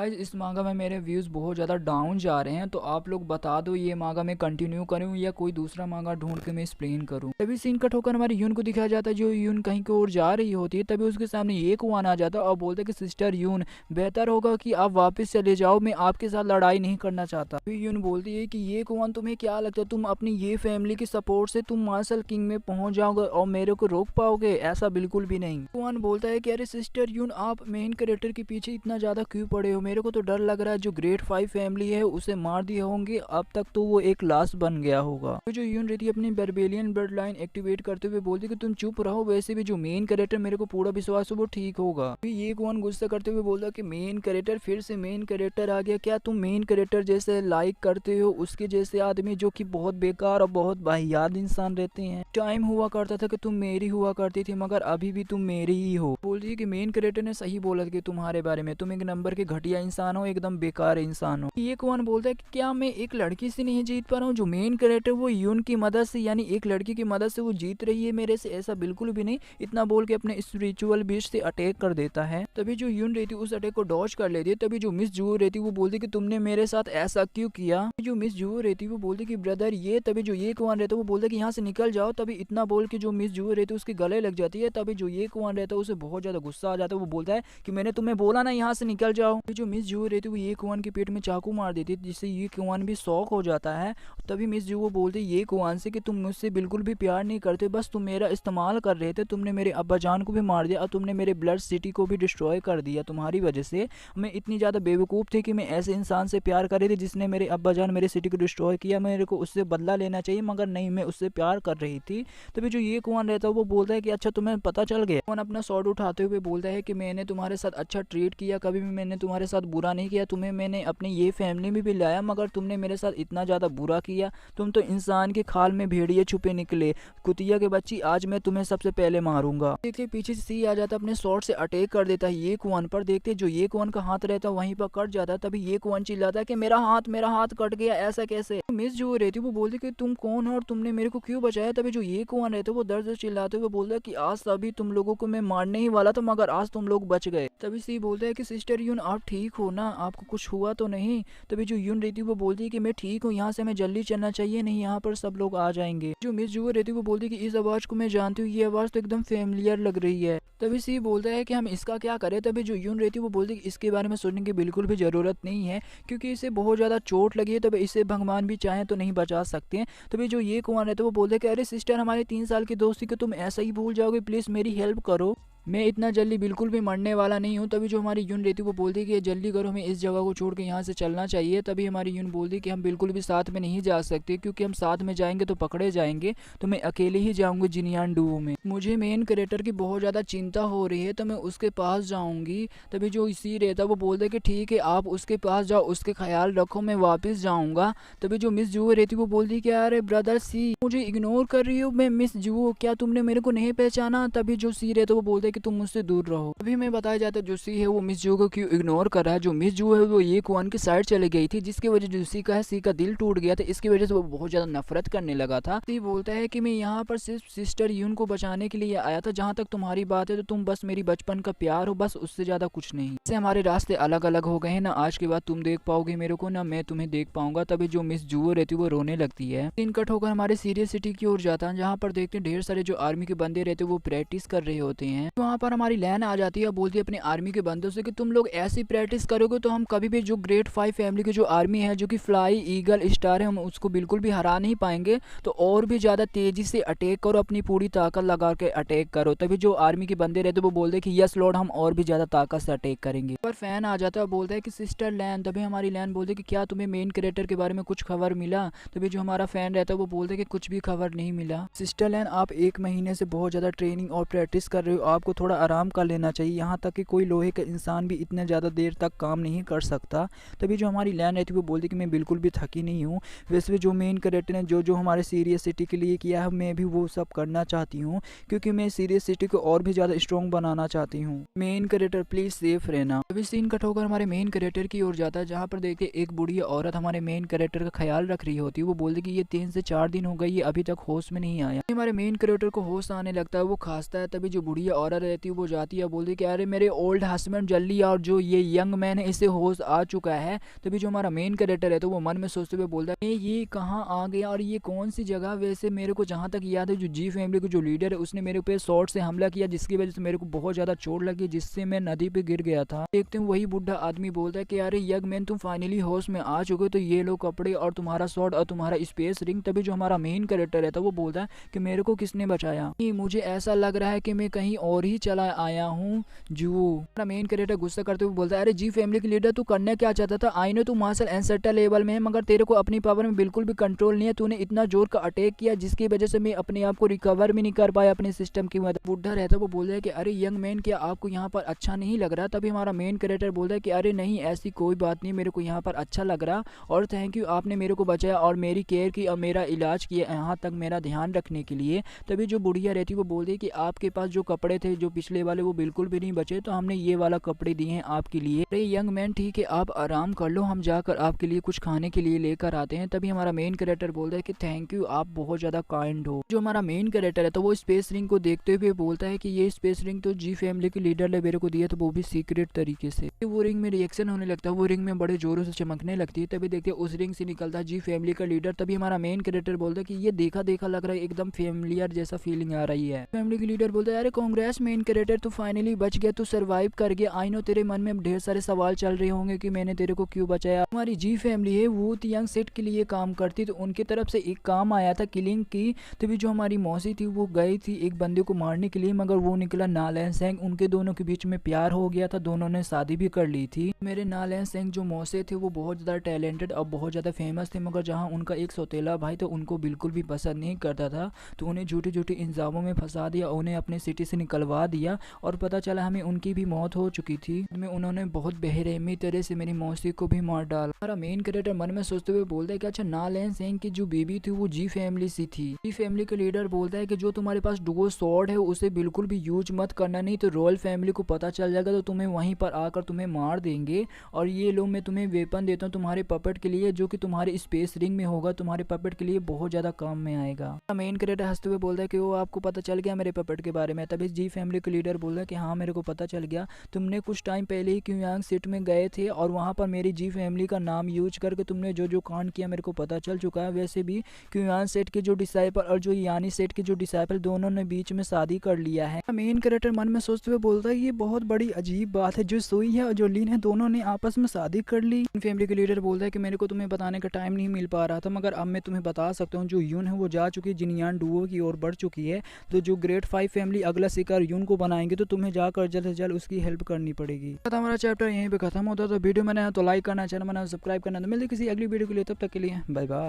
Guys इस मांगा में मेरे व्यूज़ बहुत ज़्यादा डाउन जा रहे हैं, तो आप लोग बता दो ये मांगा मैं कंटिन्यू करूं या कोई दूसरा मांगा ढूंढ के मैं एक्सप्लेन करूं। तभी सीन कट होकर हमारी यून को दिखाया जाता है, जो यून कहीं की ओर जा रही होती है। तभी उसके सामने ये कुआन आ जाता है और बोलते कि सिस्टर यून, बेहतर होगा कि आप वापस चले जाओ, मैं आपके साथ लड़ाई नहीं करना चाहता। फिर यून बोलती है कि ये कुआन तुम्हें क्या लगता है, तुम अपनी ये फैमिली की सपोर्ट से तुम मार्शल किंग में पहुंच जाओगे और मेरे को रोक पाओगे? ऐसा बिल्कुल भी नहीं। कुआन बोलता है कि अरे सिस्टर यून, आप मेन कैरेक्टर के पीछे इतना ज्यादा क्यों पड़े हो? मेरे को तो डर लग रहा है जो ग्रेट 5 फैमिली है उसे मार दिए होंगे, अब तक तो वो एक लाश बन गया होगा। तो जो यून रहती है अपनी बर्बेलियन ब्लड लाइन एक्टिवेट करते हुए बोलती कि तुम चुप रहो, वैसे भी जो मेन कैरेक्टर मेरे को पूरा विश्वास है वो ठीक होगा। फिर ये कौन गुस्सा करते हुए बोलता कि मेन कैरेक्टर, फिर से मेन कैरेक्टर आ गया क्या? तुम मेन कैरेक्टर जैसे लाइक करते हो उसके जैसे आदमी जो कि बहुत बेकार और बहुत वाहियात इंसान रहते हैं। टाइम हुआ करता था कि तुम मेरी हुआ करती थी, मगर अभी भी तुम मेरी ही हो। बोलती है कि मेन कैरेक्टर ने सही बोला कि तुम्हारे बारे में, तुम एक नंबर के घटिया इंसान हो, एकदम बेकार इंसान हो। ये कौन बोलता है कि क्या मैं एक लड़की से नहीं जीत पा रहा हूँ? जो मेन कैरेक्टर वो यून की मदद से, यानी एक लड़की की मदद से वो जीत रही है मेरे से? ऐसा बिल्कुल भी नहीं। इतना बोल के अपने स्पिरिचुअल बीस्ट से अटैक कर देता है। तभी जो यून रहती है उस अटैक को डॉज कर लेती है। तभी जो मिस जू रहती है वो बोलती कि तुमने मेरे साथ ऐसा क्यों किया? जो मिस जू रहती है वो बोलती कि ब्रदर ये। तभी जो ये कौन रहता है वो बोलता कि यहाँ से निकल जाओ। तभी इतना बोल के जो मिस जू रहती है उसके गले लग जाती है। तभी जो ये कौन रहता है उसे बहुत ज्यादा गुस्सा आ जाता है। वो बोलता है कि मैंने तुम्हें बोला ना यहाँ से निकल जाओ। जो मिस जू रहती है वो ये कुआन के पेट में चाकू मार देती है, जिससे ये कुआन भी शॉक हो जाता है। तभी मिस जू वो बोलती है ये कुआन से कि तुम मुझसे बिल्कुल भी प्यार नहीं करते, बस तुम मेरा इस्तेमाल कर रहे थे। तुमने मेरे अब्बा जान को भी मार दिया और तुमने मेरे ब्लड सिटी को भी डिस्ट्रॉय कर दिया। तुम्हारी वजह से मैं इतनी ज़्यादा बेवकूफ़ थी कि मैं ऐसे इंसान से प्यार कर रही थी जिसने मेरे अब्बा जान मेरे सिटी को डिस्ट्रॉय किया। मेरे को उससे बदला लेना चाहिए, मगर नहीं, मैं उससे प्यार कर रही थी। तभी जो ये कुआन रहता है वो बोलता है कि अच्छा तुम्हें पता चल गया। कुआन अपना स्वॉर्ड उठाते हुए बोलता है कि मैंने तुम्हारे साथ अच्छा ट्रीट किया, कभी भी मैंने तुम्हारे साथ बुरा नहीं किया। तुम्हें मैंने अपनी ये फैमिली में भी लाया, मगर तुमने मेरे साथ इतना ज़्यादा बुरा किया। तुम तो इंसान के खाल में भेड़िए छुपे निकले, कुतिया के बच्ची, आज मैं तुम्हें सबसे पहले मारूंगा। देखते पीछे से सी आ जाता है, अपने शॉट से अटैक कर देता है ये कुआन पर। देखते जो ये कुआन का हाथ रहता है वहीं पर कट जाता है। तभी ये कुआन चिल्लाता है कि मेरा हाथ कट गया, ऐसा कैसे? मिस जो रहती है वो बोलती कि तुम कौन हो और तुमने मेरे को क्यों बचाया? तभी जो ये कुआन रहता है वो दर्द से चिल्लाते हुए बोलता है कि आज तभी तुम लोगों को मैं मारने ही वाला था, मगर आज तुम लोग बच गए। तभी सी बोलता है कि सिस्टर यून, आप ठीक हो ना? आपको कुछ हुआ तो नहीं? तभी जो यून रहती है वो बोलती है कि मैं ठीक हूँ, यहाँ से हमें जल्दी चलना चाहिए, नहीं यहाँ पर सब लोग आ जाएंगे। जो मिस जू रहती है वो बोलती है कि इस आवाज को मैं जानती हूँ, ये आवाज तो एकदम फेमिलियर लग रही है। तभी सी बोलता है कि हम इसका क्या करें? तभी जो यून रहती है वो बोलती है कि इसके बारे में सोचने की बिल्कुल भी जरूरत नहीं है, क्योंकि इसे बहुत ज्यादा चोट लगी है। तभी इसे भगवान भी चाहे तो नहीं बचा सकते हैं। तभी जो ये कुआं रहता है वो बोलते हैं कि अरे सिस्टर, हमारे 3 साल की दोस्ती को तुम ऐसा ही भूल जाओगे? प्लीज मेरी हेल्प करो, मैं इतना जल्दी बिल्कुल भी मरने वाला नहीं हूँ। तभी जो हमारी यून रहती है वो बोलती है कि जल्दी करो, हमें इस जगह को छोड़ के यहाँ से चलना चाहिए। तभी हमारी यून बोलती है कि हम बिल्कुल भी साथ में नहीं जा सकते, क्योंकि हम साथ में जाएंगे तो पकड़े जाएंगे, तो मैं अकेले ही जाऊंगी जिनियान डुओ में। मुझे मेन कैरेक्टर की बहुत ज़्यादा चिंता हो रही है, तो मैं उसके पास जाऊंगी। तभी जो इसी रहता है वो बोलता है कि ठीक है, आप उसके पास जाओ, उसके ख्याल रखो, मैं वापस जाऊँगा। तभी जो मिस जू रहती है वो बोलती है कि अरे ब्रदर सी, मुझे इग्नोर कर रही हो? मैं मिस जू, क्या तुमने मेरे को नहीं पहचाना? तभी जो सी रहता है वो बोलता है कि तुम मुझसे दूर रहो। अभी मैं बताया जाता है जो सी है वो मिस जू को क्यों इग्नोर कर रहा है। जो मिस जू है वो ये कुआन की साइड चली गई थी, जिसकी वजह जो सी का है, सी का दिल टूट गया था। इसकी वजह से वो बहुत ज्यादा नफरत करने लगा था। सी बोलता है कि मैं यहाँ पर सिर्फ सिस्टर यून को बचाने के लिए आया था। जहाँ तक तुम्हारी बात है तो तुम बस मेरी बचपन का प्यार हो, बस उससे ज्यादा कुछ नहीं। इससे हमारे रास्ते अलग अलग हो गए हैं ना, आज के बाद तुम देख पाओगे मेरे को, ना मैं तुम्हें देख पाऊंगा। तभी जो मिस जू रहती है वो रोने लगती है। सीन कट होकर हमारे सीरियस सिटी की ओर जाता है, जहाँ पर देखते हैं ढेर सारे जो आर्मी के बंदे रहते हैं वो प्रैक्टिस कर रहे होते हैं। वहाँ पर हमारी लैन आ जाती है, बोलती है अपने आर्मी के बंदों से कि तुम लोग ऐसी प्रैक्टिस करोगे तो हम कभी भी जो ग्रेट 5 फैमिली की जो आर्मी है, जो कि फ्लाई ईगल स्टार है, हम उसको बिल्कुल भी हरा नहीं पाएंगे। तो और भी ज्यादा तेजी से अटैक करो, अपनी पूरी ताकत लगा के अटैक करो। तभी जो आर्मी के बंदे रहते वो बोलते कि यस लॉर्ड, हम और भी ज्यादा ताकत से अटैक करेंगे। पर फैन आ जाता है, बोलता है कि सिस्टर लैन। तभी हमारी लैन बोलती है कि क्या तुम्हें मेन कैरेक्टर के बारे में कुछ खबर मिला? तभी जो हमारा फैन रहता है वो बोलते कि कुछ भी खबर नहीं मिला। सिस्टर लैन, आप 1 महीने से बहुत ज्यादा ट्रेनिंग और प्रैक्टिस कर रहे हो, आपको थोड़ा आराम कर लेना चाहिए। यहाँ तक कि कोई लोहे का इंसान भी इतने ज़्यादा देर तक काम नहीं कर सकता। तभी जो हमारी लैन रहती है वो बोलती कि मैं बिल्कुल भी थकी नहीं हूँ। वैसे भी जो मेन कैरेक्टर ने जो जो हमारे सीरियस सिटी के लिए किया है, मैं भी वो सब करना चाहती हूँ, क्योंकि मैं सीरियस सिटी को और भी ज़्यादा स्ट्रॉन्ग बनाना चाहती हूँ। मेन कैरेक्टर प्लीज़ सेफ रहना। अभी सीन कट होकर हमारे मेन कैरेक्टर की ओर जाता है, जहाँ पर देखिए एक बूढ़ी औरत हमारे मेन कैरेक्टर का ख्याल रख रही होती है। वो बोलती कि ये 3 से 4 दिन हो गए, ये अभी तक होश में नहीं आया। हमारे मेन कैरेक्टर को होश आने लगता है, वो खांसता है। तभी जो बूढ़ी औरत रहती है वो जाती है, बोलती है कि अरे मेरे ओल्ड हस्बैंड जल्दी और जो ये यंग मैन है इसे होश आ चुका है। तभी जो हमारा मेन कैरेक्टर है तो वो मन में सोचते हुए बोलता है ये कहाँ आ गया और ये कौन सी जगह। वैसे मेरे को जहाँ तक याद है जो जी फैमिली का जो लीडर है उसने मेरे पे शॉर्ट से हमला किया, जिसकी वजह से मेरे को बहुत ज़्यादा चोट लगी, जिससे मैं नदी पे गिर गया था। देखते हैं वही बुढ़ा आदमी बोलता है कि अरे यंग मैन तुम फाइनली होश में आ चुके हो, तो ये लो कपड़े और तुम्हारा शॉर्ट और तुम्हारा स्पेस रिंग। तभी जो हमारा मेन कैरेक्टर है तो वो बोलता है कि मेरे को किसने बचाया, मुझे ऐसा लग रहा है कि मैं कहीं और ही चला आया हूँ। जो हमारा मेन कैरेक्टर गुस्सा करते हुए बोलता है अरे जी फैमिली के लीडर तू करना क्या चाहता था? आई नो तू मार्शल एंसेस्टर लेवल में है, मगर तेरे को अपनी पावर में बिल्कुल भी कंट्रोल नहीं है। तूने इतना जोर का अटैक किया जिसकी वजह से मैं अपने आप को रिकवर भी नहीं कर पाया अपने सिस्टम की मदद। बुढ़ा रहता है वो बोल रहा है कि अरे यंग मैन क्या आपको यहाँ पर अच्छा नहीं लग रहा? तभी हमारा मेन कैरेक्टर बोलता है कि अरे नहीं ऐसी कोई बात नहीं, मेरे को यहाँ पर अच्छा लग रहा और थैंक यू आपने मेरे को बचाया और मेरी केयर की और मेरा इलाज किया, यहाँ तक मेरा ध्यान रखने के लिए। तभी जो बुढ़िया रहती है वो बोलती है कि आपके पास जो कपड़े थे जो पिछले वाले वो बिल्कुल भी नहीं बचे, तो हमने ये वाला कपड़े दिए हैं आपके लिए। अरे यंग मैन ठीक है आप आराम कर लो, हम जाकर आपके लिए कुछ खाने के लिए लेकर आते हैं। तभी हमारा मेन कैरेक्टर बोलता है कि थैंक यू आप बहुत ज़्यादा काइंड हो। जो हमारा मेन कैरेक्टर है तो वो स्पेस रिंग को देखते हुए बोलता है कि ये स्पेस रिंग तो जी फैमिली के लीडर ने मेरे को दिया, तो वो भी सीक्रेट तरीके से। वो रिंग में रिएक्शन होने लगता है, वो रिंग में बड़े जोरों से चमकने लगती है। तभी देखते हैं उस रिंग से निकलता है जी फैमिली का लीडर। तभी हमारा मेन कैरेक्टर बोलता है कि ये देखा देखा लग रहा है, एकदम फैमिलियर जैसा फीलिंग आ रही है। फैमिली के लीडर बोलता है अरे कांग्रेस मेन कैरेक्टर तू फाइनली बच गया, तू सर्वाइव कर गया। आई नो तेरे मन में ढेर सारे सवाल चल रहे होंगे कि मैंने तेरे को क्यों बचाया। हमारी जी फैमिली है वो यंग सेट के लिए काम करती, तो उनकी तरफ से एक काम आया था किलिंग की। तभी जो हमारी मौसी थी वो गई थी एक बंदे को मारने के लिए, मगर वो निकला नालैन सेंग। उनके दोनों के बीच में प्यार हो गया था, दोनों ने शादी भी कर ली थी। मेरे नालैन सेंग जो मौसे थे वो बहुत ज़्यादा टैलेंटेड और बहुत ज़्यादा फेमस थे, मगर जहाँ उनका एक सौतेला भाई तो उनको बिल्कुल भी पसंद नहीं करता था, तो उन्हें झूठी झूठी इल्ज़ामों में फंसा दिया, उन्हें अपने सिटी से निकलवा दिया और पता चला हमें उनकी भी मौत हो चुकी थी। में उन्होंने बहुत बेरहमी तरह से मेरी मौसी को भी मार डाला। हमारा मेन कैरेक्टर मन में सोचते हुए बोलता है कि अच्छा नालैन सेंग की जो बीबी थी वो जी फैमिली सी थी। जी फैमिली के लीडर बोलता है कि जो तुम्हारे पास डुओ स्वॉर्ड है उसे बिल्कुल भी यूज मत करना, नहीं तो रॉयल फैमिली को पता चल जाएगा तो तुम्हें वहीं पर आकर तुम्हें मार देंगे। और ये लो मैं तुम्हें वेपन देता हूँ तुम्हारे पपेट के लिए, जो कि तुम्हारे स्पेस रिंग में होगा, तुम्हारे पपेट के लिए बहुत ज्यादा काम में आएगा। मेन कैरेक्टर हंसते हुए बोलता है कि वो आपको पता चल गया मेरे पपेट के बारे में? तभी जी फैमिली के लीडर बोल रहा है कि हाँ मेरे को पता चल गया, तुमने कुछ टाइम पहले ही क्यूयांग सिट में गए थे और वहाँ पर मेरी जी फैमिली का नाम यूज करके तुमने जो जो कांड किया मेरे को पता चल चुका है। वैसे भी क्यूयांग सेट के जो डिसाइपल और जो यानी सेट के जो डिसाइपल दोनों ने बीच में शादी कर लिया है। मेन कैरेक्टर मन में सोचते हुए बोलता है ये बहुत बड़ी अजीब बात है, जो सुई है और जो लीन है दोनों ने आपस में शादी कर ली। फैमिली के लीडर बोलता है कि मेरे को तुम्हें बताने का टाइम नहीं मिल पा रहा था, मगर अब मैं तुम्हें बता सकता हूँ जो यून है वो जा चुकी है, जिनयान डुओ की ओर बढ़ चुकी है। तो जो ग्रेट 5 फैमिली अगला शिकार यून को बनाएंगे तो तुम्हें जाकर जल्द से जल्द उसकी हेल्प करनी पड़ेगी। हमारा चैप्टर यहीं पे खत्म होता है। तो वीडियो मैंने तो लाइक करना, चैनल मैंने सब्सक्राइब करना। तो मिलते किसी अगली वीडियो के लिए, तब तक के लिए बाय बाय।